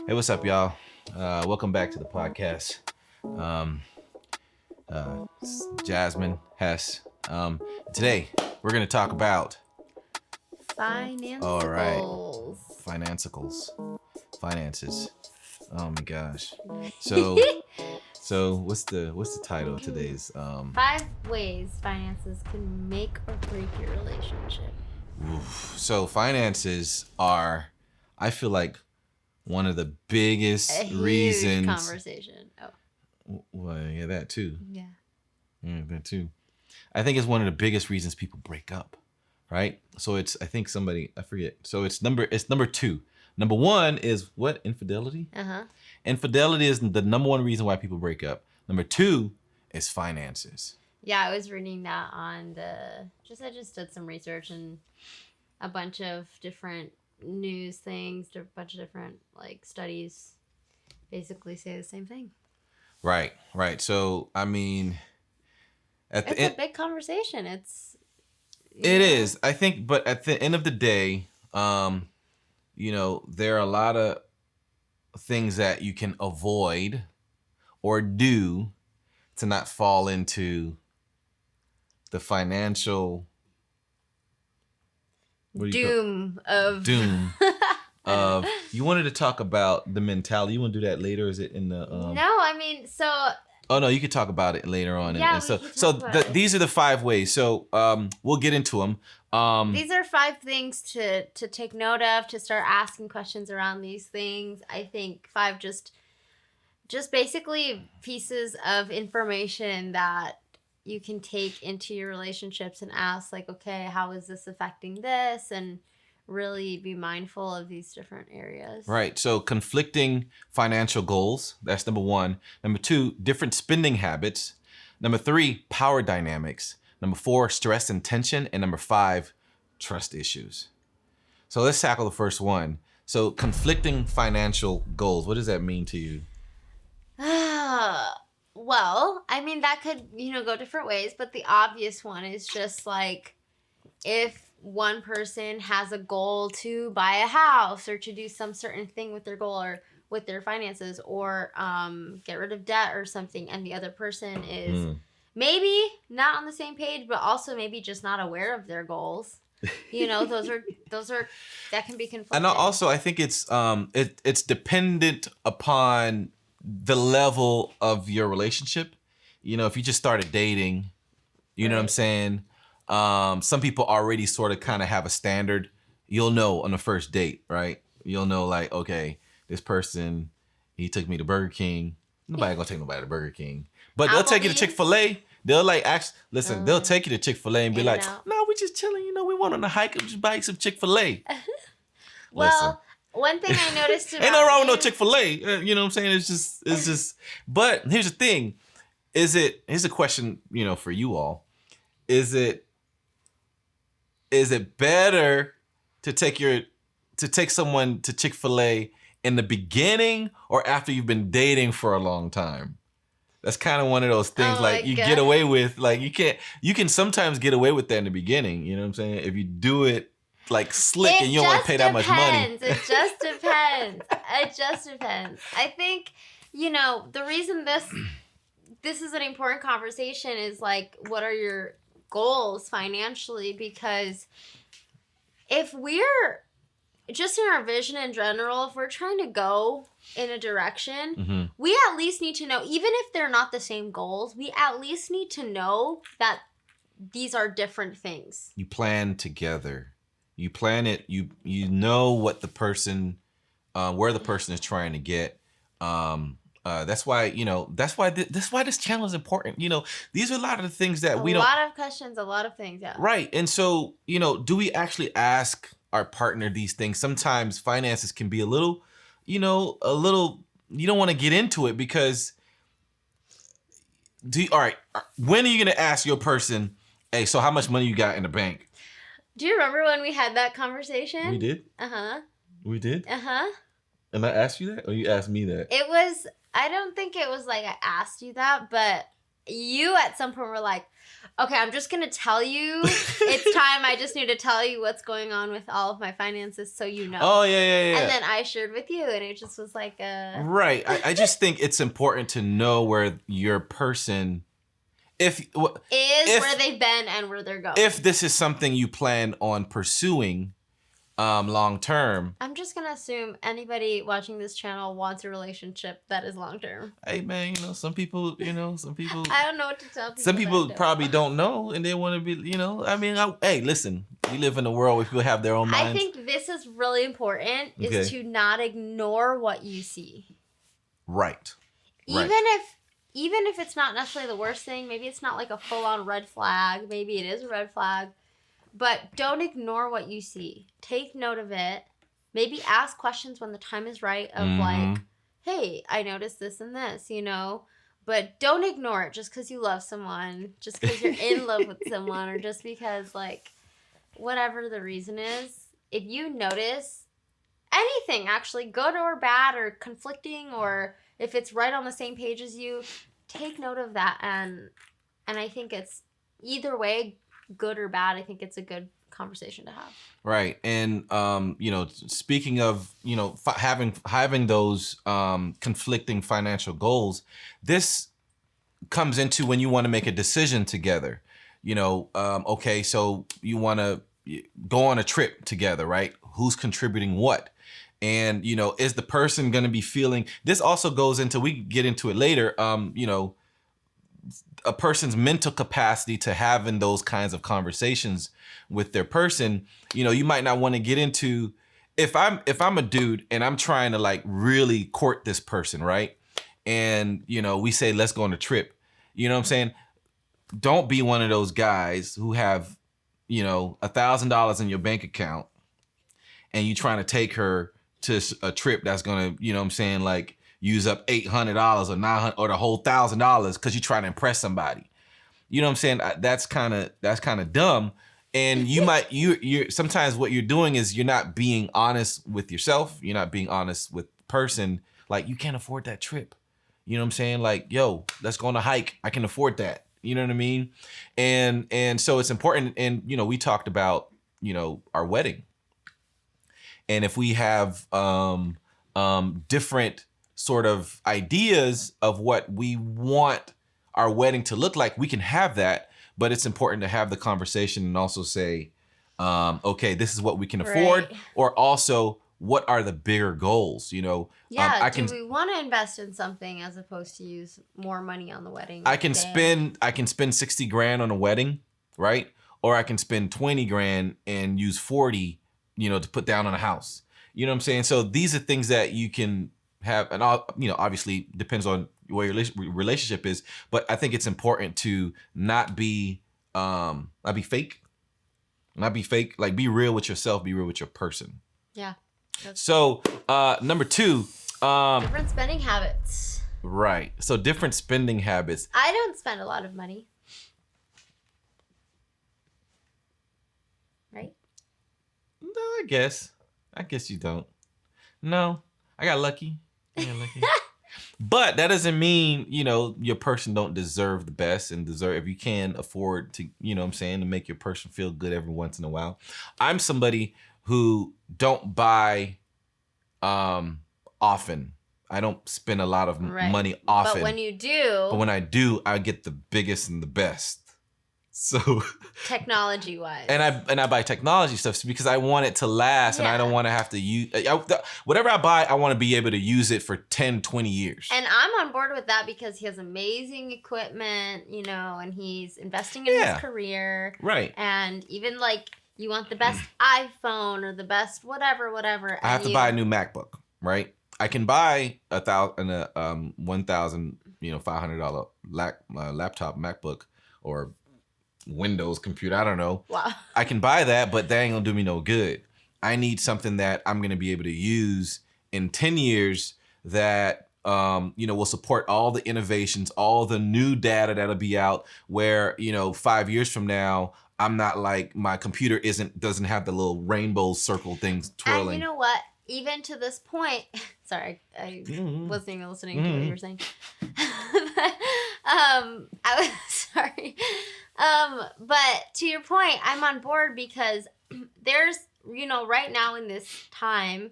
Hey, what's up, y'all? Welcome back to the podcast. It's Jasmine Hess. Today we're gonna talk about all right, finances. Oh my gosh. So what's the title of today's 5 ways finances can make or break your relationship. So finances are, I feel like, one of the biggest reasons. Conversation. Oh. Well, yeah, that too. Yeah. Yeah, that too. I think it's one of the biggest reasons people break up, right? So it's, I think I forget. So it's number 2. Number 1 is what? Infidelity? Uh-huh. Infidelity is the number 1 reason why people break up. Number 2 is finances. Yeah, I was reading that on I just did some research and a bunch of different news things, a bunch of different studies basically say the same thing. Right. So, I mean, it's a big conversation. It is, I think, but at the end of the day, there are a lot of things that you can avoid or do to not fall into the financial doom of you wanted to talk about the mentality. You want to do that later? Is it in the No, I mean, so oh no, you could talk about it later on. Yeah, these are the 5 ways. So we'll get into them. These are 5 things to take note of, to start asking questions around these things. I think 5 just basically pieces of information that you can take into your relationships and ask, okay, how is this affecting this? And really be mindful of these different areas. Right. So conflicting financial goals. That's number 1. Number 2, different spending habits. Number 3, power dynamics. Number 4, stress and tension. And number 5, trust issues. So let's tackle the first one. So conflicting financial goals. What does that mean to you? Well, I mean, that could, go different ways, but the obvious one is just if one person has a goal to buy a house or to do some certain thing with their goal or with their finances or get rid of debt or something, and the other person is maybe not on the same page, but also maybe just not aware of their goals. Those are that can be conflicting. And also, I think it's dependent upon the level of your relationship. If you just started dating, you know what I'm saying? Some people already sort of kind of have a standard. You'll know on the first date, right? You'll know okay, this person, he took me to Burger King. Nobody gonna take nobody to Burger King. But they'll take you to Chick-fil-A. They'll they'll take you to Chick-fil-A and be like, no, we just chilling. We went on a hike and just buy some Chick-fil-A. Well, one thing I noticed about ain't no wrong with no Chick-fil-A. You know what I'm saying? It's just. But here's the thing: here's a question, for you all: Is it better to take someone to Chick-fil-A in the beginning or after you've been dating for a long time? That's kind of one of those things get away with. You can sometimes get away with that in the beginning. You know what I'm saying? If you do it slick and you don't want to pay that much money. It just depends. I think, the reason this is an important conversation is what are your goals financially? Because if we're just in our vision in general, if we're trying to go in a direction, we at least need to know, even if they're not the same goals, we at least need to know that these are different things. You plan together. You plan it. You know what the person, where the person is trying to get. That's why this channel is important. These are a lot of the things that we don't. A lot of questions, a lot of things, yeah. Right, and so do we actually ask our partner these things? Sometimes finances can be a little. You don't want to get into it because. All right, when are you gonna ask your person? Hey, so how much money you got in the bank? Do you remember when we had that conversation? We did? Uh-huh. We did? Uh-huh. And I asked you that? Or you asked me that? I don't think it was I asked you that, but you at some point were like, okay, I'm just going to tell you. It's time. I just need to tell you what's going on with all of my finances so you know. Oh, yeah. And then I shared with you, and it just was like a... Right. I just think it's important to know where your person... where they've been and where they're going. If this is something you plan on pursuing long term. I'm just gonna assume anybody watching this channel wants a relationship that is long term. Hey man, some people. I don't know what to tell people. Some people probably don't know, and they want to be. Hey, listen, we live in a world where people have their own minds. I think this is really important: is to not ignore what you see. Right. Even if it's not necessarily the worst thing, maybe it's not like a full on red flag. Maybe it is a red flag. But don't ignore what you see. Take note of it. Maybe ask questions when the time is right of like, hey, I noticed this and this, But don't ignore it just because you love someone, just because you're in love with someone, or just because, like, whatever the reason is. If you notice anything, actually, good or bad or conflicting, or if it's right on the same page as you, take note of that. And I think it's either way, good or bad, I think it's a good conversation to have. Right. And speaking of having those conflicting financial goals, this comes into when you want to make a decision together. Okay, so you want to go on a trip together, right? Who's contributing what? And is the person going to be feeling... This also goes into, we get into it later, a person's mental capacity to having those kinds of conversations with their person. You might not want to get into, if I'm a dude and I'm trying to like really court this person, right? And, we say, let's go on a trip. You know what I'm saying? Don't be one of those guys who have, $1,000 in your bank account and you trying to take her to a trip that's going to, like, use up $800 or $900 or the whole $1,000 because you're trying to impress somebody. You know what I'm saying? That's kind of dumb. And you're sometimes what you're doing is you're not being honest with yourself. You're not being honest with the person. Like, you can't afford that trip. You know what I'm saying? Like, yo, let's go on a hike. I can afford that. You know what I mean? And so it's important. And, we talked about, our wedding. And if we have different sort of ideas of what we want our wedding to look like, we can have that, but it's important to have the conversation and also say, okay, this is what we can afford, or also what are the bigger goals, do we want to invest in something as opposed to use more money on the wedding? I can spend $60,000 on a wedding, right? Or I can spend $20,000 and use 40, to put down on a house. You know what I'm saying? So these are things that you can have, and obviously depends on where your relationship is, but I think it's important to not be fake, like be real with yourself, be real with your person. Yeah. So number 2, different spending habits. Right. So different spending habits. I don't spend a lot of money. Right? No, I guess you don't. No, I got lucky. But that doesn't mean, your person don't deserve the best and deserve, if you can afford to, to make your person feel good every once in a while. I'm somebody who don't buy often. I don't spend a lot of money often. But when you do. But when I do, I get the biggest and the best. So technology wise, and I buy technology stuff because I want it to last, and I don't want to have to use whatever I buy. I want to be able to use it for 10, 20 years. And I'm on board with that because he has amazing equipment, and he's investing in his career, right? And even like you want the best iPhone or the best whatever. I have to buy a new MacBook, right? I can buy $1,500 laptop MacBook or Windows computer, I don't know. Wow. I can buy that, but that ain't gonna do me no good. I need something that I'm gonna be able to use in 10 years that will support all the innovations, all the new data that'll be out, where 5 years from now I'm not like, my computer doesn't have the little rainbow circle things twirling. And you know what? Even to this point, sorry, I wasn't even listening to what you were saying. I was sorry. But to your point, I'm on board because there's, right now in this time,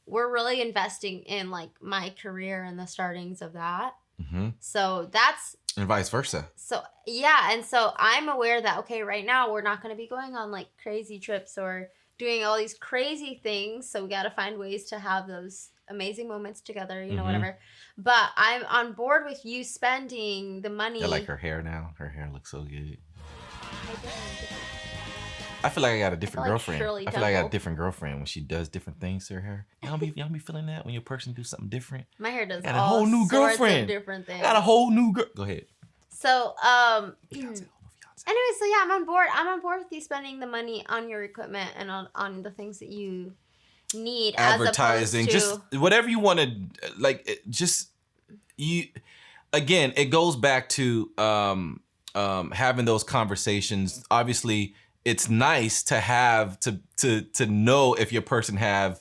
we're really investing in like my career and the startings of that. Mm-hmm. So that's, And vice versa. so yeah, and so I'm aware that okay, right now we're not going to be going on like crazy trips or doing all these crazy things. So we got to find ways to have those amazing moments together, whatever. But I'm on board with you spending the money. I like her hair now. Her hair looks so good. I don't. I feel like I got a different like girlfriend. Shirley I feel like I got a Temple. different girlfriend when she does different things to her hair. Y'all be feeling that when your person do something different? My hair does Got a all whole new sorts girlfriend. of different things. I got a whole new girl. Go ahead. So, Fiance. anyway, so yeah, I'm on board. I'm on board with you spending the money on your equipment and on the things that you need. Advertising, as opposed to, just whatever you want to, like, just you. Again, it goes back to having those conversations. Obviously, it's nice to have to know if your person has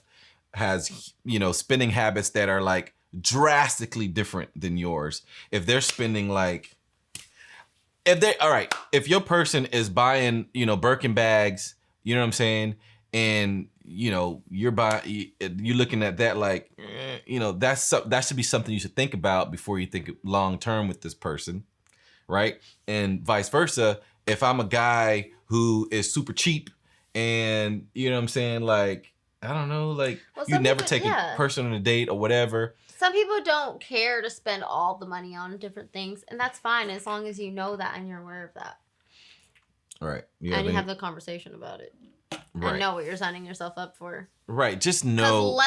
spending habits that are like drastically different than yours. If they're spending like, if your person is buying Birkin bags, you know what I'm saying, and you're looking at that like, that should be something you should think about before you think long term with this person, right? And vice versa. If I'm a guy who is super cheap and you know what I'm saying, like, I don't know, like, you never take a person on a date or whatever. Some people don't care to spend all the money on different things, and that's fine as long as you know that and you're aware of that. All right. You have the conversation about it. Right. And know what you're signing yourself up for. Right. Just know.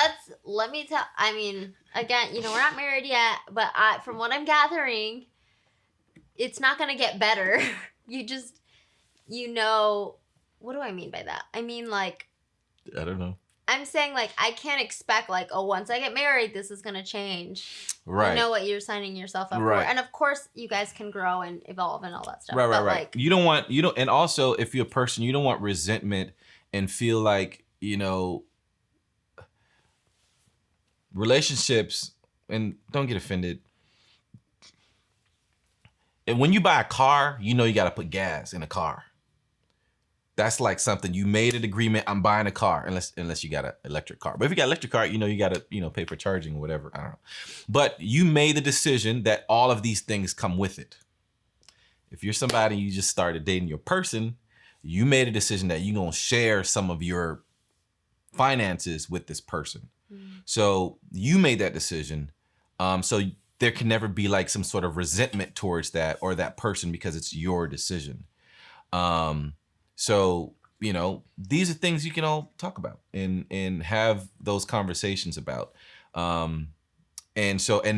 Let me tell. I mean, again, we're not married yet, but from what I'm gathering, it's not going to get better. You just, what do I mean by that? I mean, like, I don't know. I'm saying, like, I can't expect, like, oh, once I get married, this is going to change. Right. You know what you're signing yourself up for. And, of course, you guys can grow and evolve and all that stuff. Right. Like, and also, if you're a person, you don't want resentment and feel like, relationships, and don't get offended. And when you buy a car, you got to put gas in a car. That's like something you made an agreement. I'm buying a car, unless you got an electric car. But if you got an electric car, you got to pay for charging or whatever. I don't know. But you made the decision that all of these things come with it. If you're somebody, you just started dating your person, you made a decision that you're gonna share some of your finances with this person. So you made that decision. So there can never be like some sort of resentment towards that or that person because it's your decision. So, these are things you can all talk about and have those conversations about. And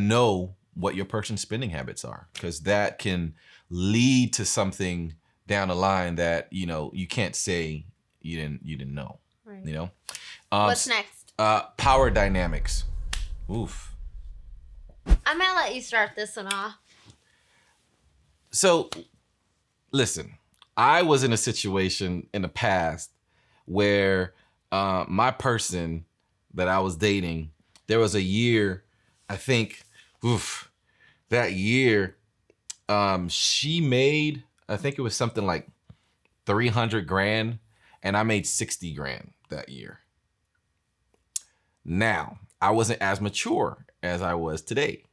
know what your person's spending habits are, because that can lead to something down the line that, you can't say you didn't know, right. What's next? Power dynamics. Oof. I'm going to let you start this one off. So, listen. I was in a situation in the past where my person that I was dating, there was a year, I think, that year, she made, I think it was something like 300 grand, and I made 60 grand that year. Now, I wasn't as mature as I was today.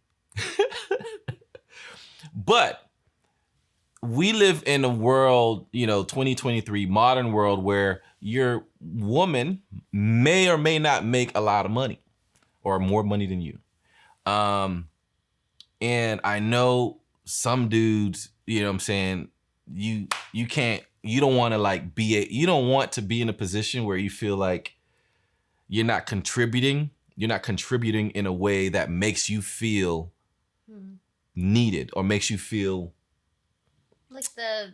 But we live in a world, 2023 modern world, where your woman may or may not make a lot of money or more money than you. And I know some dudes, you know what I'm saying, you don't want to be in a position where you feel like you're not contributing in a way that makes you feel needed or makes you feel like the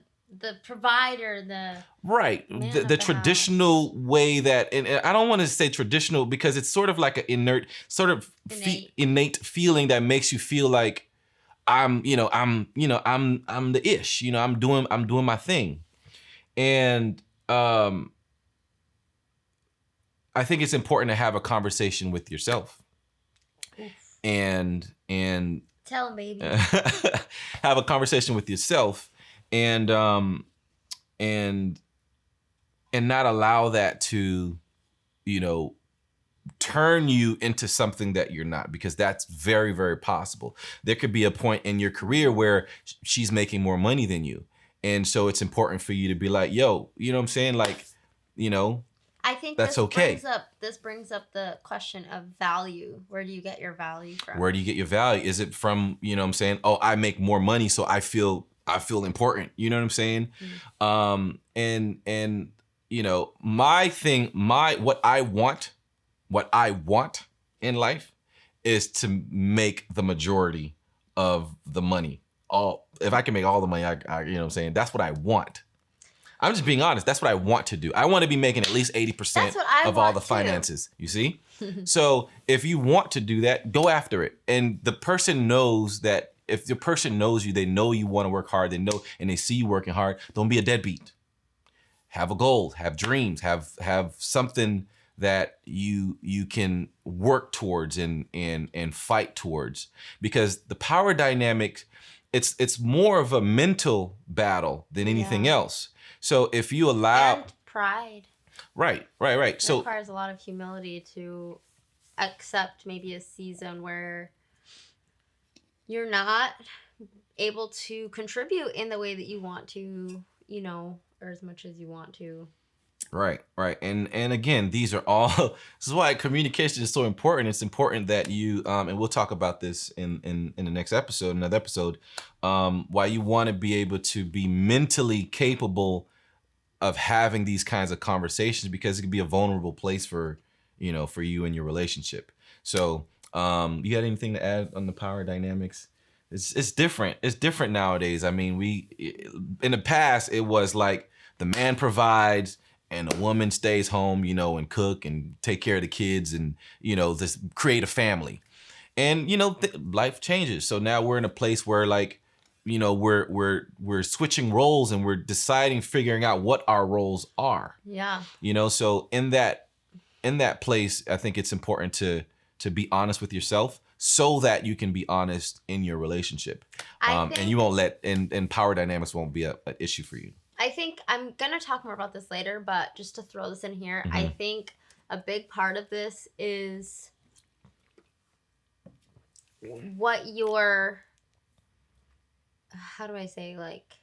provider, the traditional way that, and I don't want to say traditional because it's sort of like an innate feeling that makes you feel like I'm the ish, I'm doing my thing. And I think it's important to have a conversation with yourself. Yes. And Tell him, baby. have a conversation with yourself, and and not allow that to, you know, turn you into something that you're not, because that's very, very possible. There could be a point in your career where she's making more money than you. And so it's important for you to be like, yo, you know what I'm saying? Like, you know, I think that's okay. This brings up the question of value. Where do you get your value from? Where do you get your value? Is it from, you know what I'm saying? Oh, I make more money, so I feel important. You know what I'm saying? Mm-hmm. And you know, what I want in life is to make the majority of the money. If I can make all the money, I you know what I'm saying? That's what I want. I'm just being honest. That's what I want to do. I want to be making at least 80% of all the finances. You see? So if you want to do that, go after it. And the person knows that. If the person knows you, they know you want to work hard. They know, and they see you working hard. Don't be a deadbeat. Have a goal. Have dreams. Have something that you can work towards and fight towards. Because the power dynamic, it's more of a mental battle than anything else. So if you allow... And pride. Right. It requires a lot of humility to accept maybe a season where you're not able to contribute in the way that you want to, you know, or as much as you want to. Right. And again, these are all, this is why communication is so important. It's important that you, and we'll talk about this in the next episode, another episode, why you want to be able to be mentally capable of having these kinds of conversations, because it can be a vulnerable place for you and your relationship. So, you got anything to add on the power dynamics? It's different. It's different nowadays. I mean, in the past, it was like the man provides and a woman stays home, you know, and cook and take care of the kids and, you know, just create a family. And, you know, life changes. So now we're in a place where, like, you know, we're switching roles and we're figuring out what our roles are. Yeah. You know, so in that place, I think it's important to be honest with yourself so that you can be honest in your relationship. And you won't and power dynamics won't be an issue for you. I think I'm going to talk more about this later, but just to throw this in here, mm-hmm. I think a big part of this is what your, how do I say, like,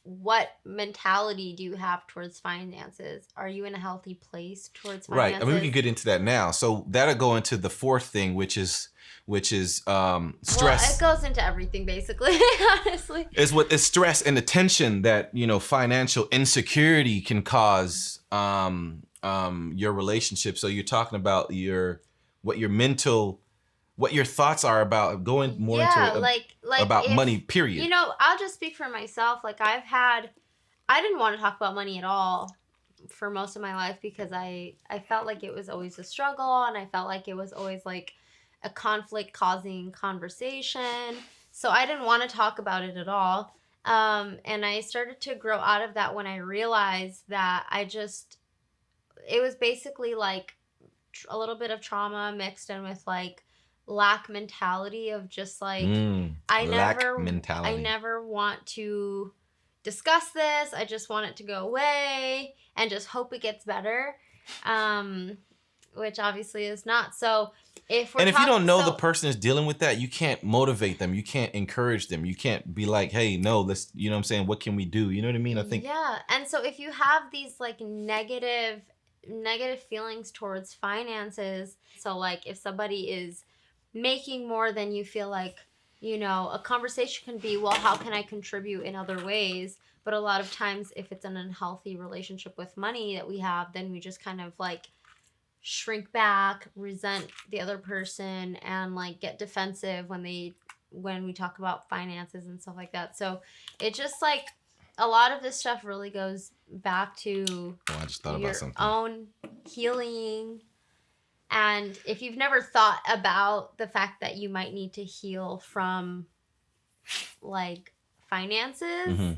what mentality do you have towards finances? Are you in a healthy place towards finances? Right. I mean, we can get into that now. So that'll go into the fourth thing, which is stress. Well, it goes into everything, basically, honestly. It's stress and the tension that, you know, financial insecurity can cause your relationship. So you're talking about what your thoughts are about going more into about money, period. You know, I'll just speak for myself. Like, I didn't want to talk about money at all for most of my life because I felt like it was always a struggle and I felt like it was always like a conflict causing conversation. So I didn't want to talk about it at all. And I started to grow out of that when I realized that it was basically like a little bit of trauma mixed in with like lack mentality of just like I never want to discuss this. I just want it to go away and just hope it gets better, which obviously is not. So if you don't know the person is dealing with that, you can't motivate them, you can't encourage them, you can't be like, hey, no, let's, you know what I'm saying, what can we do? You know what I mean? I think and so if you have these like negative feelings towards finances, so like if somebody is making more than you, feel like, you know, a conversation can be, well, how can I contribute in other ways? But a lot of times if it's an unhealthy relationship with money that we have, then we just kind of like shrink back, resent the other person, and like get defensive when we talk about finances and stuff like that. So it just like a lot of this stuff really goes back to your own healing. And if you've never thought about the fact that you might need to heal from like finances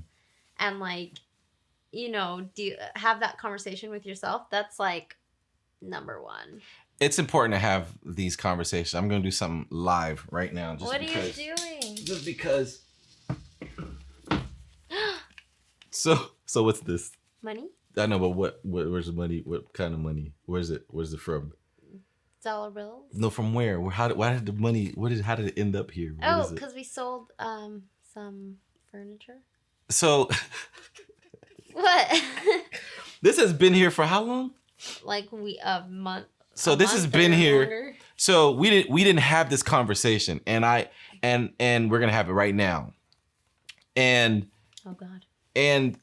and like, you know, have that conversation with yourself, that's like number one. it's important to have these conversations. I'm going to do something live right now. What are you doing? Just because. So what's this? Money? I know, but where's the money? What kind of money? Where's it from? Dollar bills? No, from where? Why did the money? How did it end up here? Oh, because we sold some furniture. So. What? This has been here for how long? Like a month. So this has been here. Longer. So we didn't have this conversation, and we're gonna have it right now. And oh God. And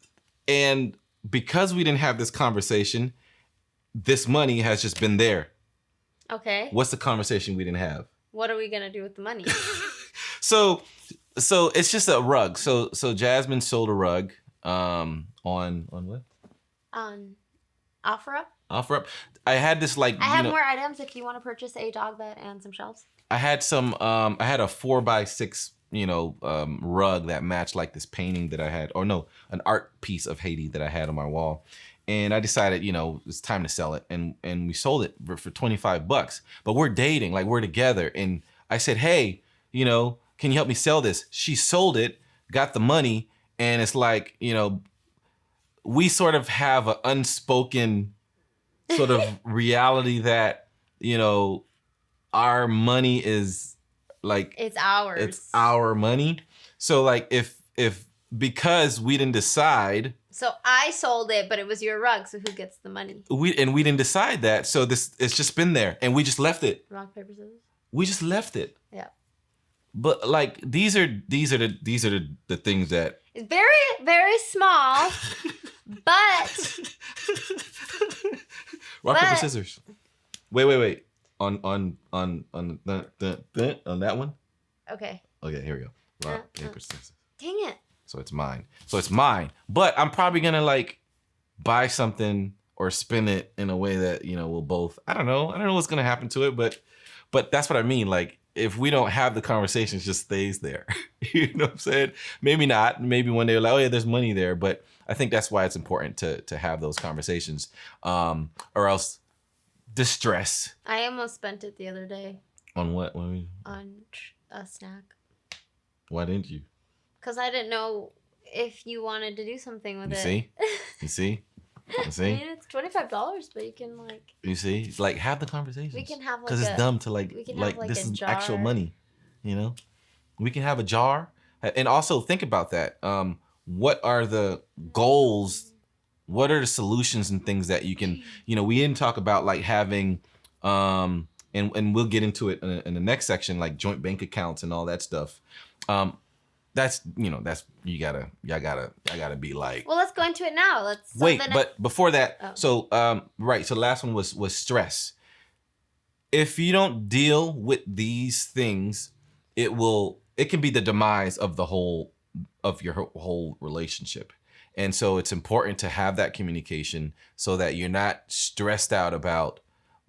because we didn't have this conversation, this money has just been there. Okay. What's the conversation we didn't have? What are we gonna do with the money? So it's just a rug. So Jasmine sold a rug. On what? On OfferUp. OfferUp. I had this like. I have more items if you want to purchase a dog bed and some shelves. I had some. I had a 4x6. Rug that matched like this painting that I had, or no, an art piece of Haiti that I had on my wall. And I decided, it's time to sell it. And we sold it for $25. But we're dating, like we're together. And I said, hey, can you help me sell this? She sold it, got the money. And it's like, we sort of have an unspoken sort of reality that, our money is like it's ours. It's our money. So like if because we didn't decide. So I sold it, but it was your rug. So who gets the money? We didn't decide that. So it's just been there, and we just left it. Rock, paper, scissors. We just left it. Yeah. But like these are the things that it's very, very small, but rock, paper, scissors. Wait. On that one? Okay. Okay, here we go. Rock, paper, scissors. Dang it. So it's mine. But I'm probably gonna like buy something or spin it in a way that, we'll both I don't know what's gonna happen to it, but that's what I mean. Like if we don't have the conversation, it just stays there. You know what I'm saying? Maybe not. Maybe one day we're like, oh yeah, there's money there. But I think that's why it's important to have those conversations. Or else distress. I almost spent it the other day. On what? On a snack. Why didn't you? Because I didn't know if you wanted to do something with it. You see? I mean, it's $25, but you can like. You see? Like have the conversation. We can have like because it's dumb to like this is jar. Actual money. We can have a jar, and also think about that. What are the goals? What are the solutions and things that you can, we didn't talk about like having, and we'll get into it in the next section, like joint bank accounts and all that stuff. That's you gotta be like. Well, let's go into it now. Wait, but before that, so right, so the last one was stress. If you don't deal with these things, it can be the demise of your whole relationship. And so it's important to have that communication so that you're not stressed out about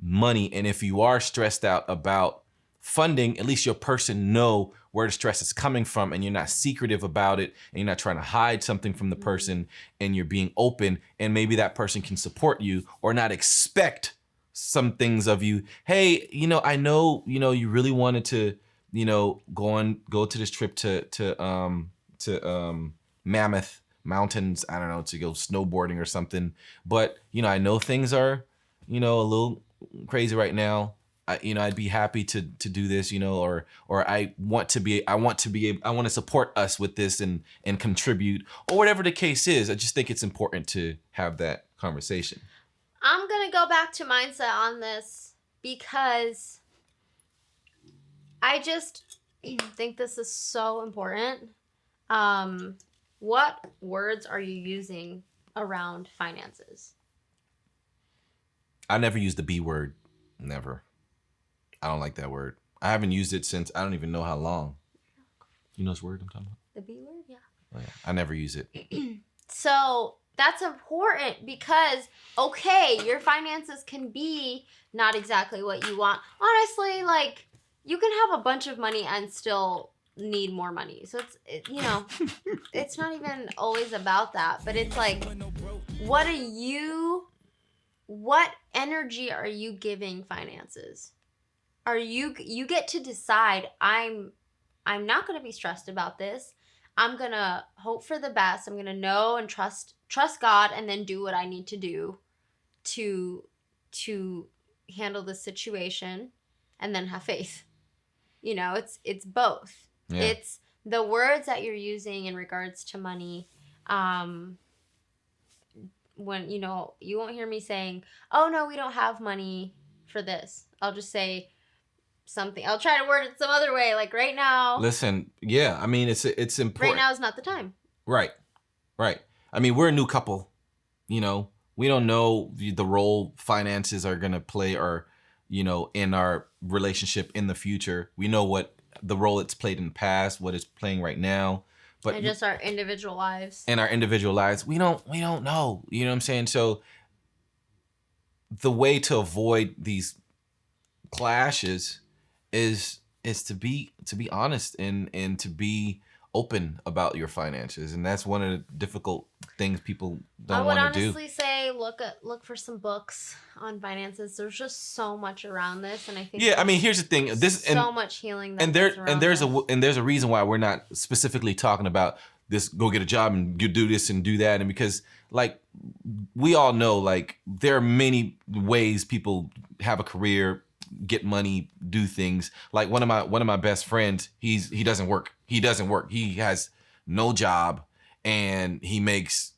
money. And if you are stressed out about funding, at least your person know where the stress is coming from, and you're not secretive about it, and you're not trying to hide something from the person, and you're being open, and maybe that person can support you or not expect some things of you. Hey, I know, you really wanted to, go to this trip to Mammoth Mountains, I don't know, to go snowboarding or something. But, I know things are, a little crazy right now. I'd be happy to do this, or I want to support us with this and contribute, or whatever the case is. I just think it's important to have that conversation. I'm going to go back to mindset on this because I just think this is so important. What words are you using around finances? I never use the B word. Never. I don't like that word. I haven't used it since I don't even know how long. You know this word I'm talking about? The B word? Yeah. Oh, yeah. I never use it. So that's important because, okay, your finances can be not exactly what you want. Honestly, like, you can have a bunch of money and still need more money. So it's not even always about that. But it's like, what are you what energy are you giving finances? Are you get to decide, I'm not going to be stressed about this. I'm going to hope for the best. I'm going to know and trust God, and then do what I need to do to handle the situation, and then have faith. It's both. Yeah. It's the words that you're using in regards to money. When you won't hear me saying, "Oh no, we don't have money for this." I'll just say something. I'll try to word it some other way, like right now. Listen, yeah, I mean, it's important. Right now is not the time. Right. I mean, we're a new couple. We don't know the role finances are gonna play, or in our relationship in the future. We know what the role it's played in the past, what it's playing right now, but and just our individual lives. In our individual lives, we don't know. You know what I'm saying? So the way to avoid these clashes is to be honest, and to be open about your finances, and that's one of the difficult things people don't want to do. I would honestly say look for some books on finances. There's just so much around this, and I think I mean, here's the thing: so much healing. There's a reason why we're not specifically talking about this. Go get a job and you do this and do that, and because like we all know, like there are many ways people have a career, get money, do things. Like one of my best friends, he doesn't work. He has no job, and he makes,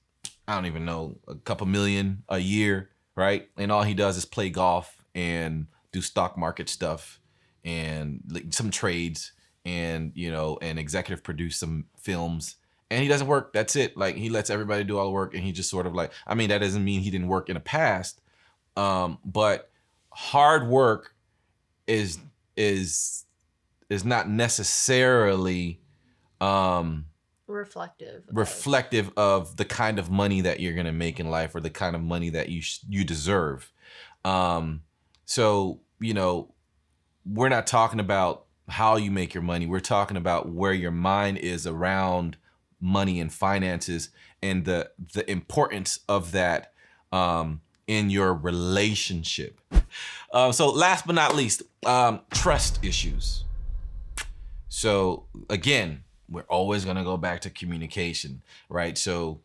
I don't even know, a couple million a year, right? And all he does is play golf and do stock market stuff and like some trades, and and executive produce some films. And he doesn't work. That's it. Like he lets everybody do all the work, and he just sort of like, I mean, that doesn't mean he didn't work in the past, but hard work is not necessarily reflective of the kind of money that you're gonna make in life, or the kind of money that you deserve. So we're not talking about how you make your money. We're talking about where your mind is around money and finances, and the importance of that in your relationship. So last but not least, trust issues. So again, we're always going to go back to communication, right? So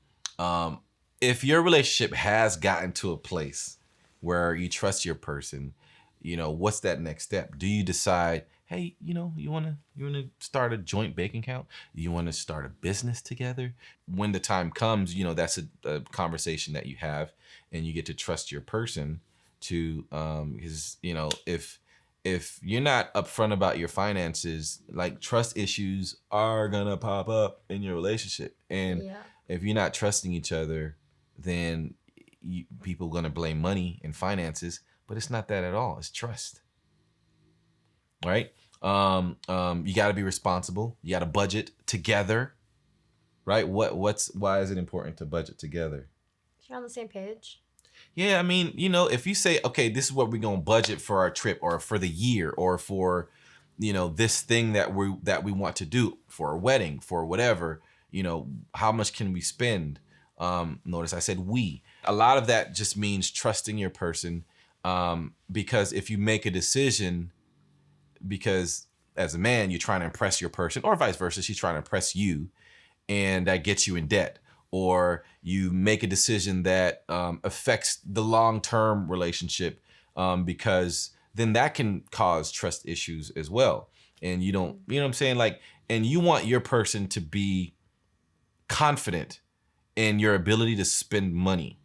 if your relationship has gotten to a place where you trust your person, what's that next step? Do you decide, hey, you want to start a joint bank account? You want to start a business together? When the time comes, that's a conversation that you have, and you get to trust your person to, because if you're not upfront about your finances, like trust issues are gonna pop up in your relationship, and if you're not trusting each other, then people are gonna blame money and finances, but it's not that at all. It's trust, right? You got to be responsible. You got to budget together, right? Why is it important to budget together? You're on the same page. Yeah, I mean, if you say, okay, this is what we're gonna budget for our trip, or for the year, or for, this thing that we want to do, for a wedding, for whatever, how much can we spend? Notice I said we. A lot of that just means trusting your person, because if you make a decision, because as a man you're trying to impress your person, or vice versa, she's trying to impress you, and that gets you in debt, or you make a decision that affects the long-term relationship, because then that can cause trust issues as well. And you don't, you know what I'm saying? Like, and you want your person to be confident in your ability to spend money,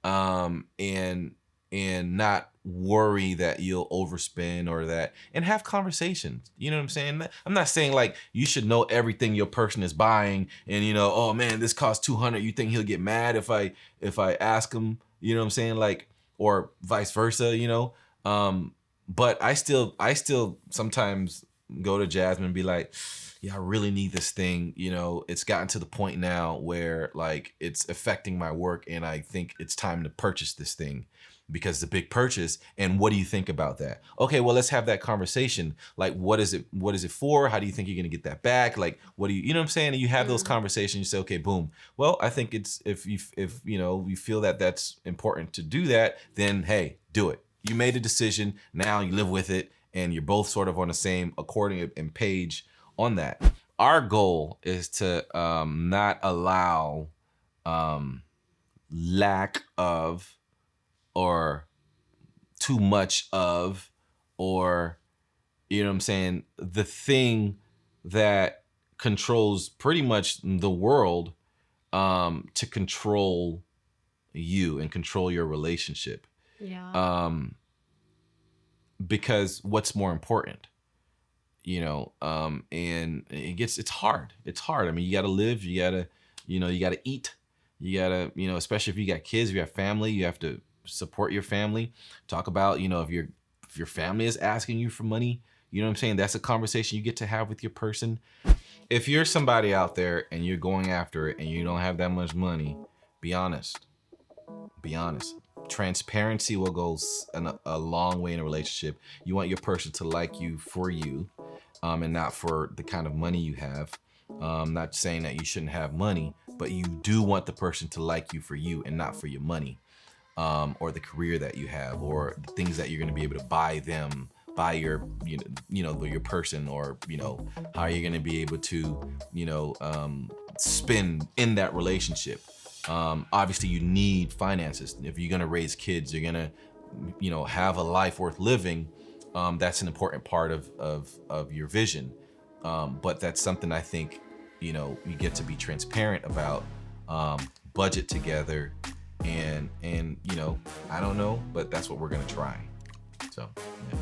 and not worry that you'll overspend, or that, and have conversations. You know what I'm saying? I'm not saying like you should know everything your person is buying, and oh man, this costs $200. You think he'll get mad if I ask him? You know what I'm saying? Like, or vice versa. But I still sometimes go to Jasmine and be like, yeah, I really need this thing. It's gotten to the point now where like it's affecting my work, and I think it's time to purchase this thing. because it's a big purchase. And what do you think about that? Okay, well, let's have that conversation. Like, what is it for? How do you think you're going to get that back? Like, what do you know what I'm saying? And you have those conversations. You say, okay, boom. Well, I think it's, if you feel that that's important to do that, then hey, do it. You made a decision. Now you live with it, and you're both sort of on the same according and page on that. Our goal is to not allow lack of, or too much of, or, you know what I'm saying, the thing that controls pretty much the world, to control you and control your relationship. Yeah. Because what's more important? And it's hard. It's hard. I mean, you got to live, you got to eat, you got to, especially if you got kids, if you have family, you have to support your family. Talk about, if your family is asking you for money, you know what I'm saying? That's a conversation you get to have with your person. If you're somebody out there and you're going after it and you don't have that much money, be honest. Be honest. Transparency will go a long way in a relationship. You want your person to like you for you, and not for the kind of money you have. Not saying that you shouldn't have money, but you do want the person to like you for you and not for your money, or the career that you have, or the things that you're going to be able to buy your your person, or how you're going to be able to spend in that relationship. Obviously you need finances. If you're going to raise kids, you're going to have a life worth living. That's an important part of your vision. But that's something I think, you get to be transparent about, budget together, and I don't know, but that's what we're going to try. So, yeah.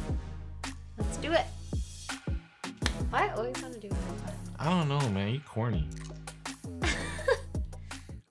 Let's do it. Why I always want to do it? I don't know, man. You corny.